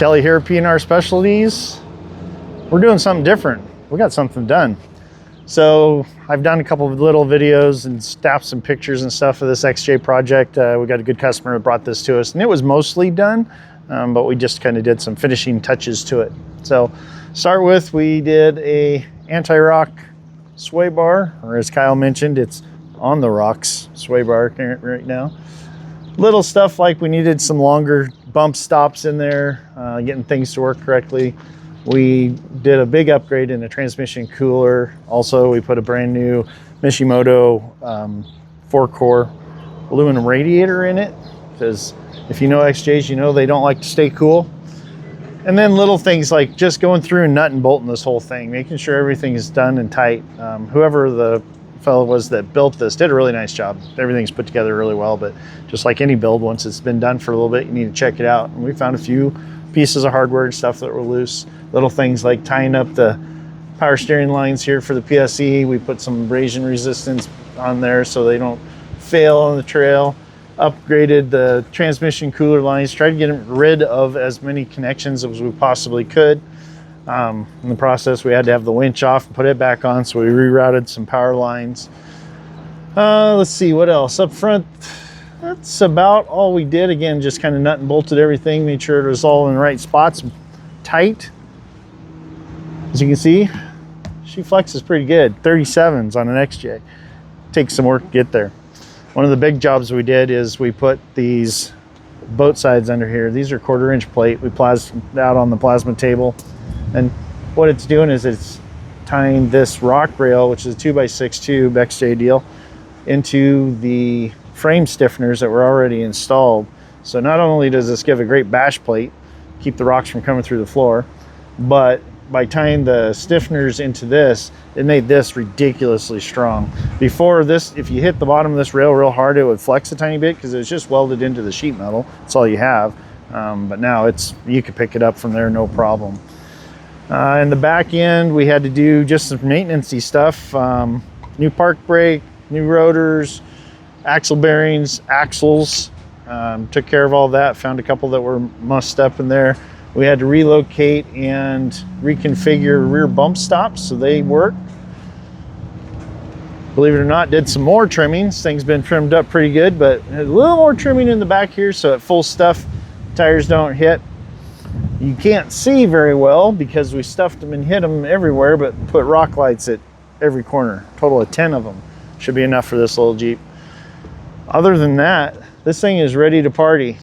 Kelly here at P&R Specialties. We're doing something different. We got something done. So I've done a couple of little videos and snapped some pictures and stuff of this XJ project. We got a good customer that brought this to us, and it was mostly done, but we just kind of did some finishing touches to it. So start with, we did a anti-rock sway bar, or as Kyle mentioned, it's on the rocks sway bar right now. Little stuff like we needed some longer bump stops in there, getting things to work correctly. We did a big upgrade in the transmission cooler. Also, we put a brand new Mishimoto 4-core aluminum radiator in it, because if you know XJs, you know they don't like to stay cool. And then little things like just going through and nut and bolting this whole thing, making sure everything is done and tight. Whoever the fellow was that built this did a really nice job. Everything's put together really well, but just like any build, once it's been done for a little bit, you need to check it out. And we found a few pieces of hardware and stuff that were loose. Little things like tying up the power steering lines here for the PSE. We put some abrasion resistance on there so they don't fail on the trail. Upgraded the transmission cooler lines, tried to get rid of as many connections as we possibly could. In the process, we had to have the winch off and put it back on, so we rerouted some power lines. Let's see, what else? Up front, that's about all we did. Again, just kind of nut and bolted everything, made sure it was all in the right spots, tight. As you can see, she flexes pretty good. 37s on an XJ. Takes some work to get there. One of the big jobs we did is we put these boat sides under here. These are 1/4-inch plate. We plasmed out on the plasma table. And what it's doing is it's tying this rock rail, which is a 2x6 tube XJ deal, into the frame stiffeners that were already installed. So not only does this give a great bash plate, keep the rocks from coming through the floor, but by tying the stiffeners into this, it made this ridiculously strong. Before this, if you hit the bottom of this rail real hard, it would flex a tiny bit because it was just welded into the sheet metal. That's all you have. But now you can pick it up from there, no problem. In the back end, we had to do just some maintenance-y stuff. New park brake, new rotors, axle bearings, axles. Took care of all that, found a couple that were mussed up in there. We had to relocate and reconfigure rear bump stops so they work. Believe it or not, did some more trimmings. Things been trimmed up pretty good, but a little more trimming in the back here so at full stuff, tires don't hit. You can't see very well because we stuffed them and hit them everywhere, but put rock lights at every corner. Total of 10 of them. Should be enough for this little Jeep. Other than that, this thing is ready to party.